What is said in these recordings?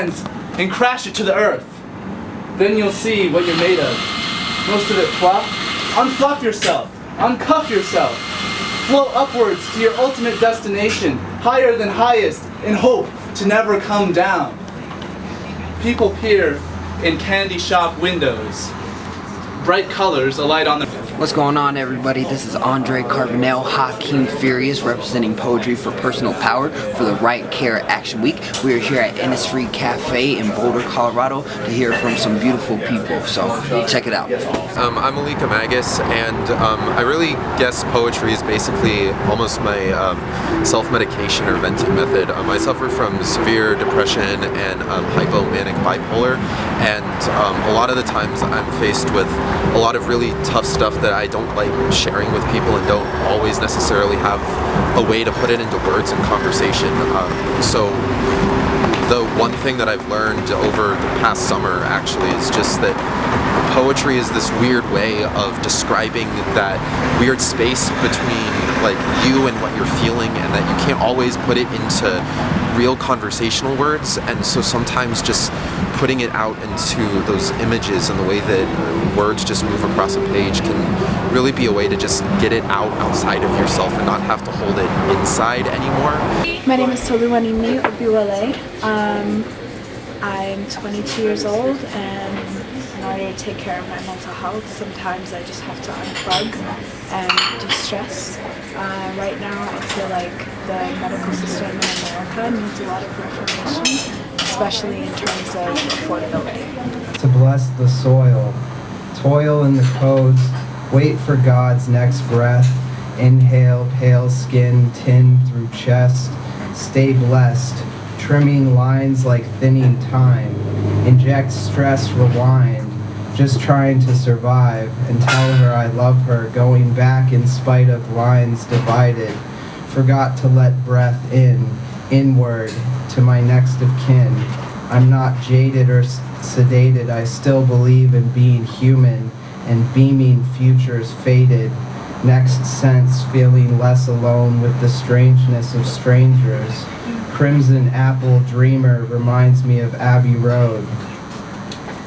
hands and crash it to the earth. Then you'll see what you're made of. Most of it fluff. Unfluff yourself. Uncuff yourself. Float upwards to your ultimate destination, higher than highest, in hope to never come down. People peer in candy shop windows. Bright colors alight on the... What's going on, everybody? This is Andre Carbonell, Hakeem Furious, representing Poetry for Personal Power for the Right Care Action Week. We are here at Innisfree Cafe in Boulder, Colorado to hear from some beautiful people, so check it out. I'm Alika Magas, and I really guess poetry is basically almost my self-medication or venting method. I suffer from severe depression and hypomanic bipolar, and a lot of the times I'm faced with a lot of really tough stuff that I don't like sharing with people and don't always necessarily have a way to put it into words and conversation. So the one thing that I've learned over the past summer actually is just that poetry is this weird way of describing that weird space between like you and what you're feeling, and that you can't always put it into real conversational words, and so sometimes just putting it out into those images and the way that words just move across a page can really be a way to just get it out outside of yourself and not have to hold it inside anymore. My name is Toluwanimi Obiwole. I'm 22 years old, and in order to take care of my mental health, sometimes I just have to unplug and de-stress. Right now I feel like the medical system in America needs a lot of reformation, especially in terms of affordability. To bless the soil, toil in the codes, wait for God's next breath, inhale pale skin tinned through chest, stay blessed, trimming lines like thinning time, inject stress, rewind, just trying to survive, and tell her I love her, going back in spite of lines divided, forgot to let breath in, inward, to my next of kin. I'm not jaded or sedated, I still believe in being human, and beaming futures faded, next sense feeling less alone with the strangeness of strangers. Crimson apple dreamer reminds me of Abbey Road.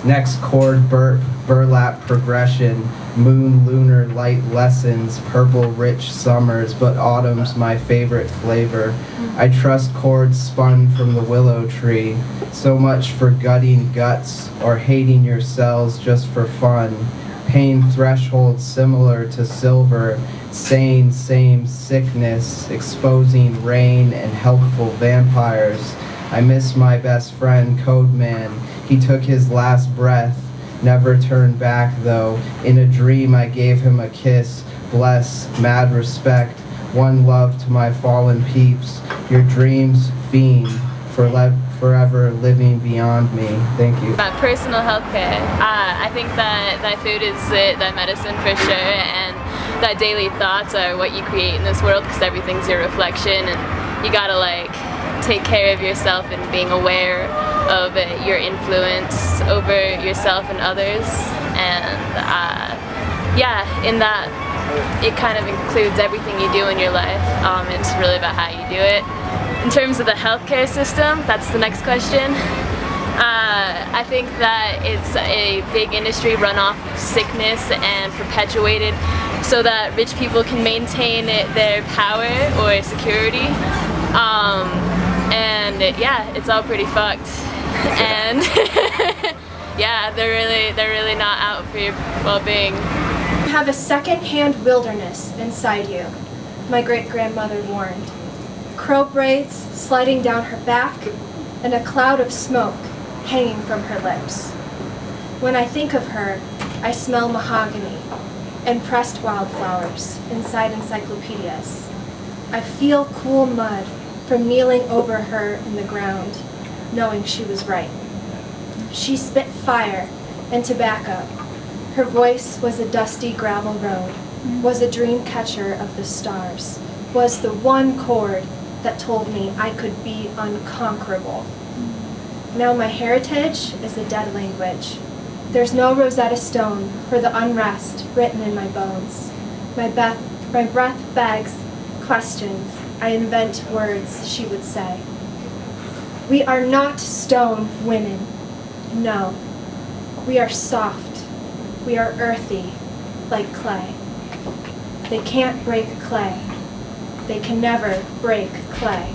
Next chord burlap progression, moon lunar light lessons, purple rich summers, but autumn's my favorite flavor. I trust chords spun from the willow tree, so much for gutting guts or hating yourselves just for fun. Pain thresholds similar to silver, same sickness, exposing rain and helpful vampires. I miss my best friend, Codeman. He took his last breath, never turned back though. In a dream I gave him a kiss, bless, mad respect, one love to my fallen peeps. Your dreams fiend, forever living beyond me. Thank you. Personal health care. I think that food is that medicine for sure, and that daily thoughts are what you create in this world, because everything's your reflection, and you gotta like take care of yourself and being aware of your influence over yourself and others. And yeah, in that it kind of includes everything you do in your life. It's really about how you do it. In terms of the healthcare system, that's the next question. I think that it's a big industry run off of sickness and perpetuated so that rich people can maintain their power or security. And yeah, it's all pretty fucked. And yeah, they're really not out for your well-being. You have a second-hand wilderness inside you, my great-grandmother warned. Crow braids sliding down her back, and a cloud of smoke hanging from her lips. When I think of her, I smell mahogany and pressed wildflowers inside encyclopedias. I feel cool mud from kneeling over her in the ground, knowing she was right. She spit fire and tobacco. Her voice was a dusty gravel road, was a dream catcher of the stars, was the one chord that told me I could be unconquerable. Now my heritage is a dead language. There's no Rosetta Stone for the unrest written in my bones. My breath begs questions. I invent words she would say. We are not stone women. No. We are soft. We are earthy, like clay. They can't break clay. They can never break clay.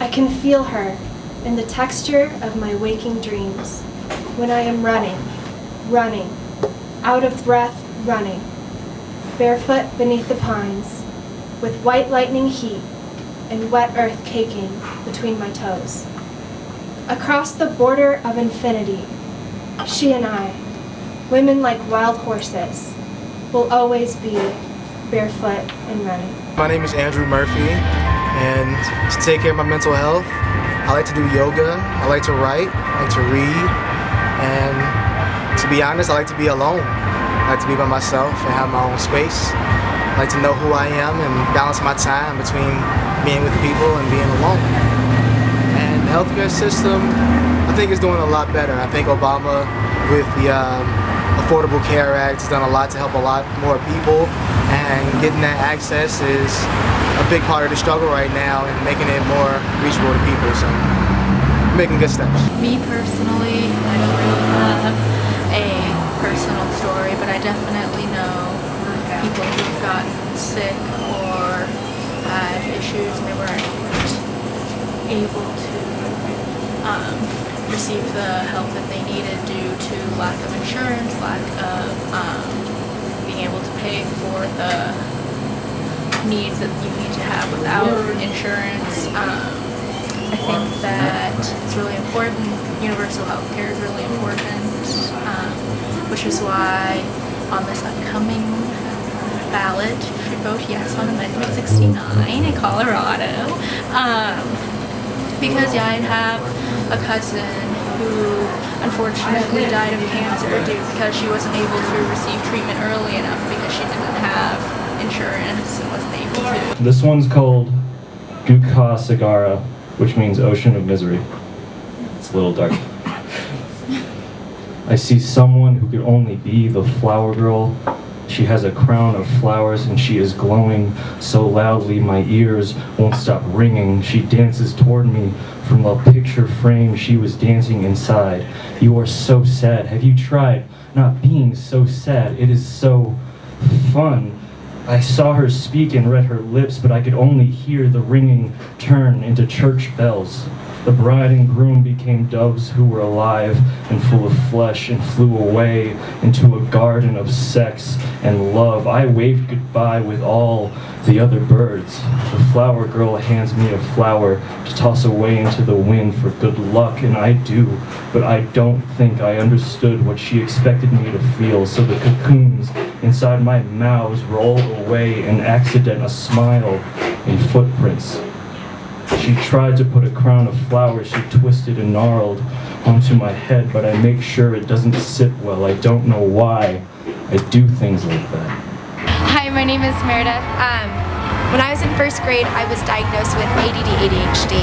I can feel her in the texture of my waking dreams when I am running, running, out of breath running, barefoot beneath the pines, with white lightning heat and wet earth caking between my toes. Across the border of infinity, she and I, women like wild horses, will always be barefoot and running. My name is Andrew Murphy, and to take care of my mental health, I like to do yoga, I like to write, I like to read, and to be honest, I like to be alone. I like to be by myself and have my own space. I like to know who I am and balance my time between being with people and being alone. And the healthcare system, I think, is doing a lot better. I think Obama, with the Affordable Care Act, has done a lot to help a lot more people, and getting that access is a big part of the struggle right now and making it more reachable to people, so making good steps. Me personally, I don't really have a personal story, but I definitely know people who've gotten sick or had issues and they weren't able to receive the help that they needed due to lack of insurance, lack of being able to pay for the needs that you need to have without insurance. I think that it's really important. Universal health care is really important, which is why on this upcoming ballot, you should vote yes on Amendment 69 in Colorado. Because yeah, I have a cousin who unfortunately died of cancer because she wasn't able to receive treatment early enough because she didn't have insurance and wasn't able to. This one's called Gukha Sagara, which means ocean of misery. It's a little dark. I see someone who could only be the flower girl. She has a crown of flowers and she is glowing so loudly my ears won't stop ringing. She dances toward me from a picture frame she was dancing inside. You are so sad. Have you tried not being so sad? It is so fun. I saw her speak and read her lips, but I could only hear the ringing turn into church bells. The bride and groom became doves who were alive and full of flesh and flew away into a garden of sex and love. I waved goodbye with all the other birds. The flower girl hands me a flower to toss away into the wind for good luck, and I do, but I don't think I understood what she expected me to feel, so the cocoons inside my mouths roll away in accident, a smile in footprints. She tried to put a crown of flowers she twisted and gnarled onto my head, but I make sure it doesn't sit well. I don't know why I do things like that. Hi, my name is Meredith. When I was in first grade, I was diagnosed with ADD ADHD,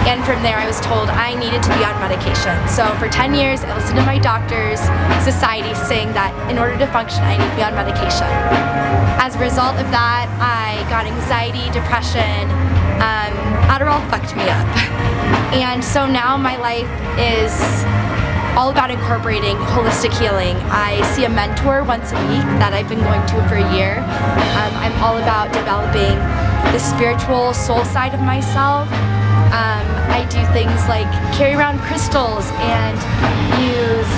and from there I was told I needed to be on medication. So for 10 years, I listened to my doctor's society saying that in order to function, I need to be on medication. As a result of that, I got anxiety, depression. Adderall fucked me up. And so now my life is all about incorporating holistic healing. I see a mentor once a week that I've been going to for a year. I'm all about developing the spiritual soul side of myself. I do things like carry around crystals and use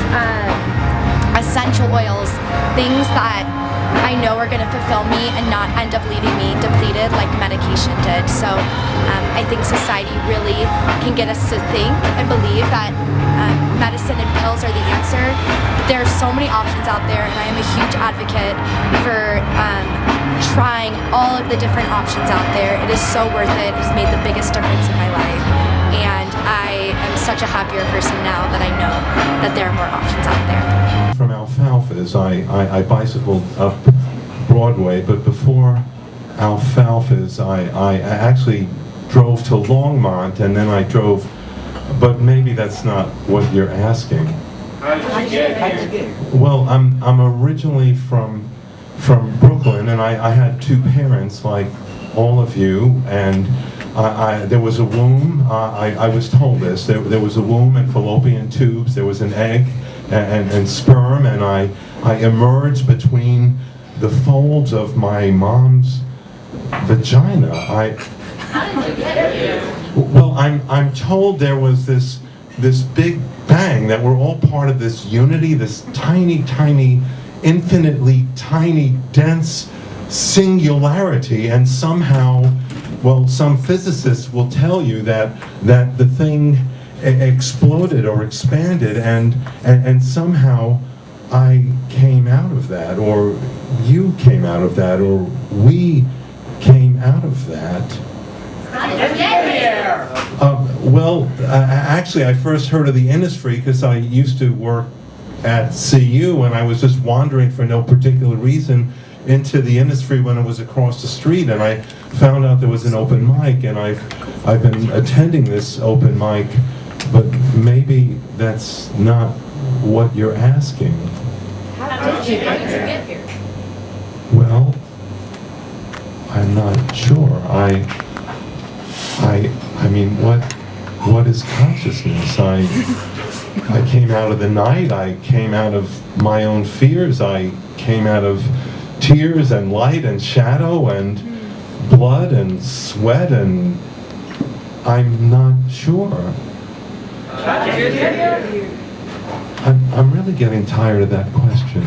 essential oils, things that I know are going to fulfill me and not end up leaving me depleted like medication did. So I think society really can get us to think and believe that medicine and pills are the answer. But there are so many options out there, and I am a huge advocate for trying all of the different options out there. It is so worth it. It has made the biggest difference in my life. And I am such a happier person now that I know that there are more options out there. From Alfalfa's, I bicycled up Broadway, but before Alfalfa's, I actually drove to Longmont, and then I drove, but maybe that's not what you're asking. How did you get here? Well, I'm originally from Brooklyn, and I had two parents like all of you, and There was a womb. I was told this. There was a womb and fallopian tubes. There was an egg and sperm, and I emerged between the folds of my mom's vagina. How did you get here? Well, I'm told there was this big bang, that we're all part of this unity, this tiny, infinitely tiny, dense singularity, and somehow, well, some physicists will tell you that the thing exploded or expanded, and somehow I came out of that, or you came out of that, or we came out of that. How did you get here? Well, actually, I first heard of the Innisfree because I used to work at CU, and I was just wandering for no particular reason into the Innisfree when it was across the street, and I found out there was an open mic, and I've been attending this open mic, but maybe that's not what you're asking. How did you get here? Well, I'm not sure. I mean, what is consciousness? I came out of the night. I came out of my own fears. I came out of tears and light and shadow and blood and sweat, and I'm not sure. How did you get here? I'm really getting tired of that question.